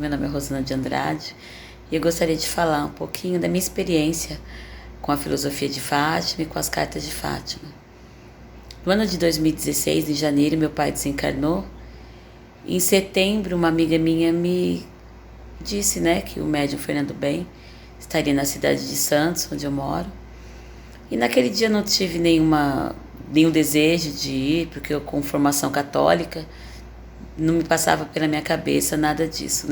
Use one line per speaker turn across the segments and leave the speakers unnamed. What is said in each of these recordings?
meu nome é Rosana de Andrade e eu gostaria de falar um pouquinho da minha experiência com a filosofia de Fátima e com as cartas de Fátima. No ano de 2016, em janeiro, meu pai desencarnou. Em setembro, uma amiga minha me disse, que o médium Fernando Bem estaria na cidade de Santos, onde eu moro. E naquele dia eu não tive nenhum desejo de ir, porque eu, com formação católica, não me passava pela minha cabeça nada disso,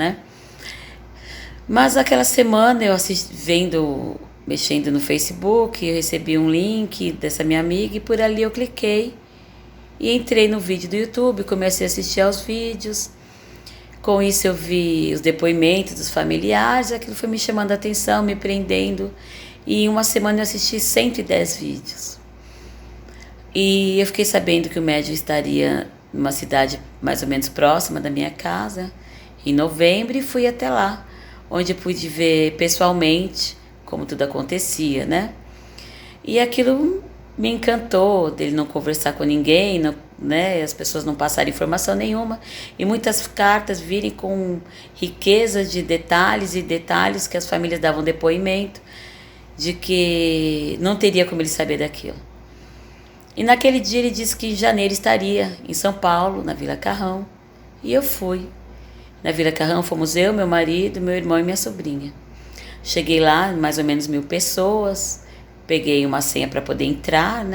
Mas aquela semana eu mexendo no Facebook, eu recebi um link dessa minha amiga e por ali eu cliquei e entrei no vídeo do YouTube, comecei a assistir aos vídeos. Com isso eu vi os depoimentos dos familiares, aquilo foi me chamando a atenção, me prendendo. E em uma semana eu assisti 110 vídeos. E eu fiquei sabendo que o médium estaria numa cidade mais ou menos próxima da minha casa, em novembro, e fui até lá, onde eu pude ver pessoalmente como tudo acontecia, E aquilo me encantou, dele não conversar com ninguém, as pessoas não passarem informação nenhuma, e muitas cartas virem com riqueza de detalhes e detalhes que as famílias davam depoimento, de que não teria como ele saber daquilo. E naquele dia ele disse que em janeiro estaria em São Paulo, na Vila Carrão, e eu fui. Na Vila Carrão fomos eu, meu marido, meu irmão e minha sobrinha. Cheguei lá, mais ou menos 1.000 pessoas, peguei uma senha para poder entrar,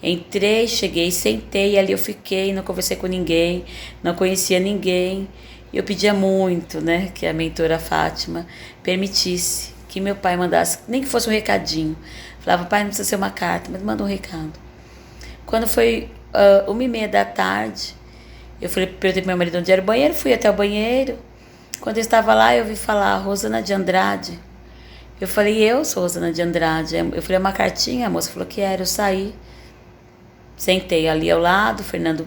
Entrei, cheguei, sentei, ali eu fiquei, não conversei com ninguém, não conhecia ninguém. Eu pedia muito, que a mentora Fátima permitisse que meu pai mandasse, nem que fosse um recadinho. Falava, pai, não precisa ser uma carta, mas manda um recado. Quando foi 1h30 da tarde, eu perguntei pro meu marido onde era o banheiro, fui até o banheiro. Quando eu estava lá, eu ouvi falar, Rosana de Andrade. Eu falei, eu sou Rosana de Andrade. Eu falei, uma cartinha? A moça falou que era. Eu saí, sentei ali ao lado. O Fernando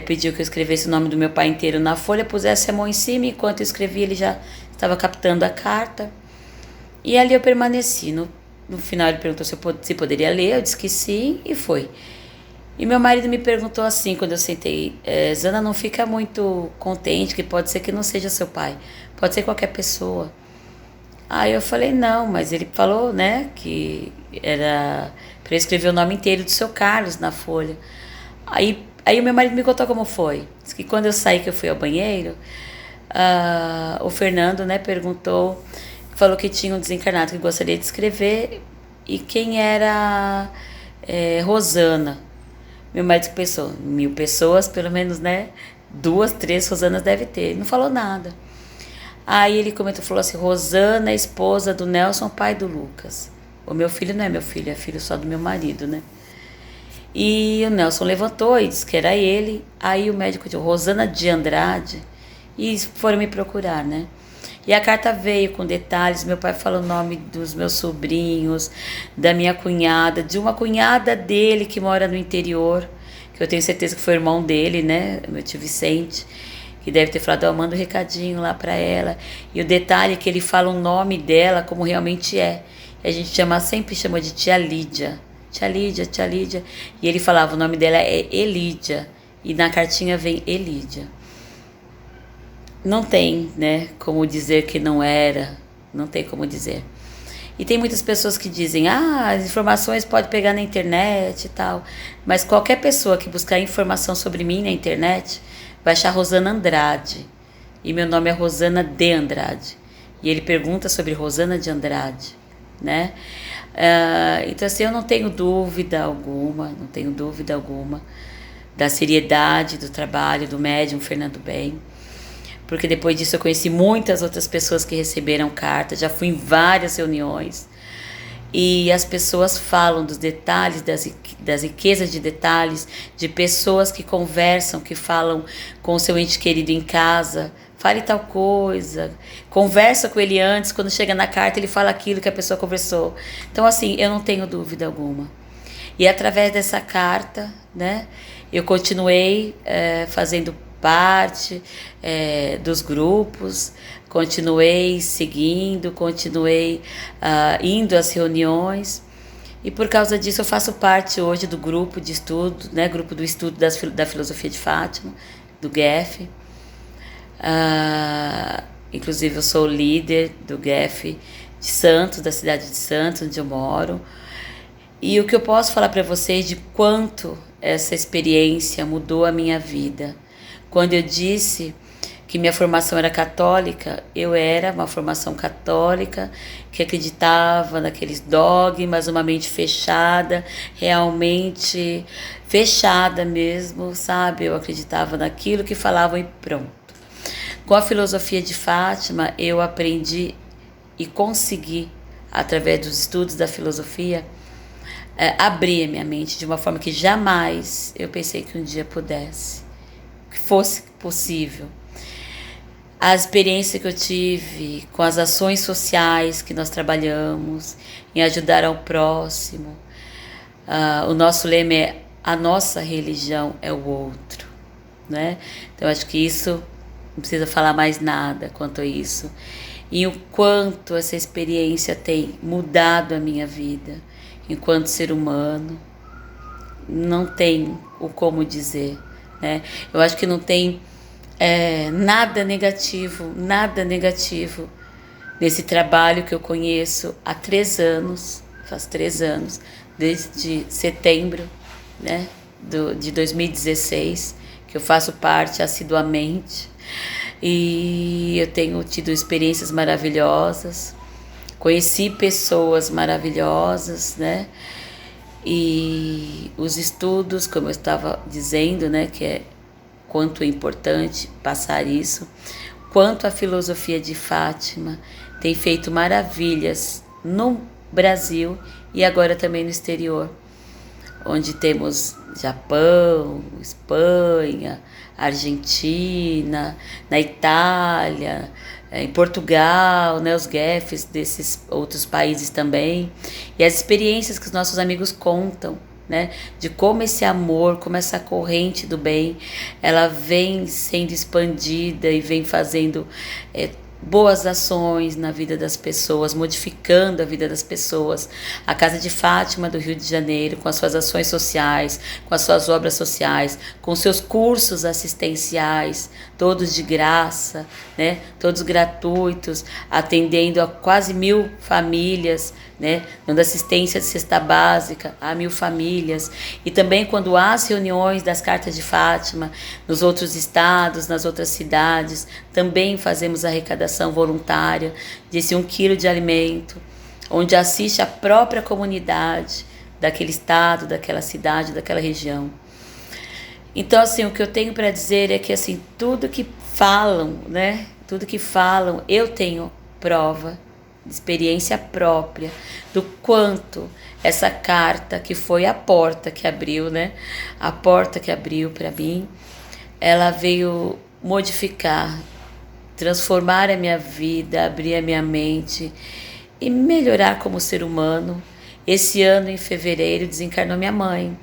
pediu que eu escrevesse o nome do meu pai inteiro na folha, pusesse a mão em cima. Enquanto eu escrevia, ele já estava captando a carta. E ali eu permaneci. No final ele perguntou se poderia ler. Eu disse que sim e foi. E meu marido me perguntou assim, quando eu sentei, Zana, não fica muito contente, que pode ser que não seja seu pai, pode ser qualquer pessoa. Aí eu falei, não, mas ele falou, que era para eu escrever o nome inteiro do seu Carlos na folha. Aí o meu marido me contou como foi. Diz que quando eu saí, que eu fui ao banheiro, o Fernando, perguntou, falou que tinha um desencarnado que gostaria de escrever e quem era Rosana. Meu marido pensou, 1.000 pessoas, pelo menos, 2, 3 Rosanas deve ter. Ele não falou nada. Aí ele comentou, falou assim, Rosana, esposa do Nelson, pai do Lucas. O meu filho não é meu filho, é filho só do meu marido, E o Nelson levantou e disse que era ele. Aí o médico disse, Rosana de Andrade. E foram me procurar, E a carta veio com detalhes, meu pai falou o nome dos meus sobrinhos, da minha cunhada, de uma cunhada dele que mora no interior, que eu tenho certeza que foi o irmão dele, meu tio Vicente, que deve ter falado, manda um recadinho lá para ela. E o detalhe é que ele fala o nome dela como realmente é. E a gente sempre chama de tia Lídia. Tia Lídia, tia Lídia. E ele falava, o nome dela é Elídia. E na cartinha vem Elídia. Não tem, como dizer que não era, não tem como dizer. E tem muitas pessoas que dizem, as informações pode pegar na internet e tal, mas qualquer pessoa que buscar informação sobre mim na internet vai achar Rosana Andrade, e meu nome é Rosana de Andrade, e ele pergunta sobre Rosana de Andrade, então assim, eu não tenho dúvida alguma da seriedade do trabalho do médium Fernando Bem, porque depois disso eu conheci muitas outras pessoas que receberam cartas, já fui em várias reuniões, e as pessoas falam dos detalhes, das riquezas de detalhes, de pessoas que conversam, que falam com o seu ente querido em casa, fale tal coisa, conversa com ele antes, quando chega na carta ele fala aquilo que a pessoa conversou. Então assim, eu não tenho dúvida alguma. E através dessa carta, eu continuei fazendo parte dos grupos, continuei seguindo, continuei indo às reuniões, e por causa disso eu faço parte hoje do grupo de estudo, grupo do estudo da filosofia de Fátima, do GEF. Inclusive eu sou líder do GEF de Santos, da cidade de Santos, onde eu moro. E o que eu posso falar para vocês de quanto essa experiência mudou a minha vida. Quando eu disse que minha formação era católica, eu era uma formação católica que acreditava naqueles dogmas, uma mente fechada, realmente fechada mesmo, sabe? Eu acreditava naquilo que falavam e pronto. Com a filosofia de Fátima, eu aprendi e consegui, através dos estudos da filosofia, abrir a minha mente de uma forma que jamais eu pensei que um dia pudesse, que fosse possível. A experiência que eu tive com as ações sociais que nós trabalhamos, em ajudar ao próximo. O nosso lema é: a nossa religião é o outro, né? Então acho que isso não precisa falar mais nada quanto a isso. E o quanto essa experiência tem mudado a minha vida enquanto ser humano, não tem o como dizer, né? Eu acho que não tem nada negativo nesse trabalho que eu conheço há 3 anos, faz 3 anos, desde setembro, né, de 2016, que eu faço parte assiduamente, e eu tenho tido experiências maravilhosas, conheci pessoas maravilhosas, né, e os estudos, como eu estava dizendo, né, que é quanto é importante passar isso, quanto a filosofia de Fátima tem feito maravilhas no Brasil e agora também no exterior, onde temos Japão, Espanha, Argentina, na Itália, em Portugal, né, os GEFs desses outros países também, e as experiências que os nossos amigos contam, né, de como esse amor, como essa corrente do bem, ela vem sendo expandida e vem fazendo boas ações na vida das pessoas, modificando a vida das pessoas. A Casa de Fátima do Rio de Janeiro, com as suas ações sociais, com as suas obras sociais, com seus cursos assistenciais, todos de graça, né? Todos gratuitos, atendendo a quase 1.000 famílias, né? Dando assistência de cesta básica a 1.000 famílias. E também quando há as reuniões das Cartas de Fátima nos outros estados, nas outras cidades, também fazemos arrecadação voluntária desse 1 quilo de alimento, onde assiste a própria comunidade daquele estado, daquela cidade, daquela região. Então, assim, o que eu tenho para dizer é que, assim, tudo que falam, né? Tudo que falam, eu tenho prova, experiência própria, do quanto essa carta, que foi a porta que abriu, né? A porta que abriu para mim, ela veio modificar, transformar a minha vida, abrir a minha mente e melhorar como ser humano. Esse ano, em fevereiro, desencarnou minha mãe.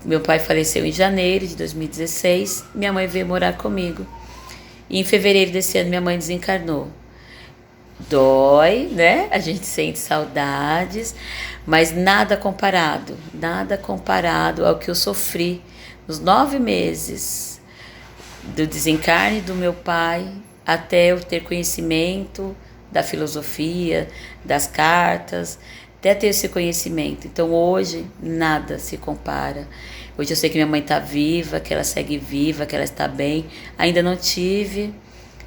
Meu pai faleceu em janeiro de 2016, minha mãe veio morar comigo. E em fevereiro desse ano minha mãe desencarnou. Dói, né? A gente sente saudades, mas nada comparado ao que eu sofri nos 9 meses do desencarne do meu pai, até eu ter conhecimento da filosofia, das cartas, até ter esse conhecimento. Então hoje nada se compara. Hoje eu sei que minha mãe está viva, que ela segue viva, que ela está bem. Ainda não tive,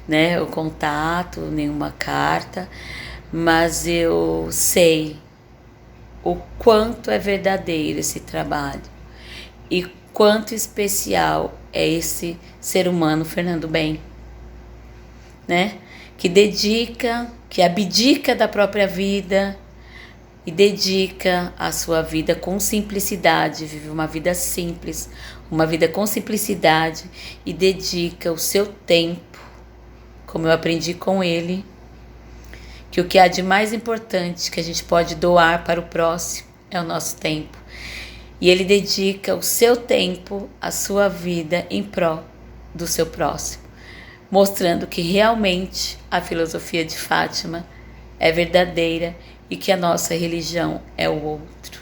né, o contato, nenhuma carta, mas eu sei o quanto é verdadeiro esse trabalho e quanto especial é esse ser humano, Fernando Bem, né? Que dedica, que abdica da própria vida e dedica a sua vida com simplicidade, vive uma vida simples, uma vida com simplicidade e dedica o seu tempo, como eu aprendi com ele, que o que há de mais importante que a gente pode doar para o próximo é o nosso tempo. E ele dedica o seu tempo, a sua vida em prol do seu próximo, mostrando que realmente a filosofia de Fátima é verdadeira e que a nossa religião é o outro.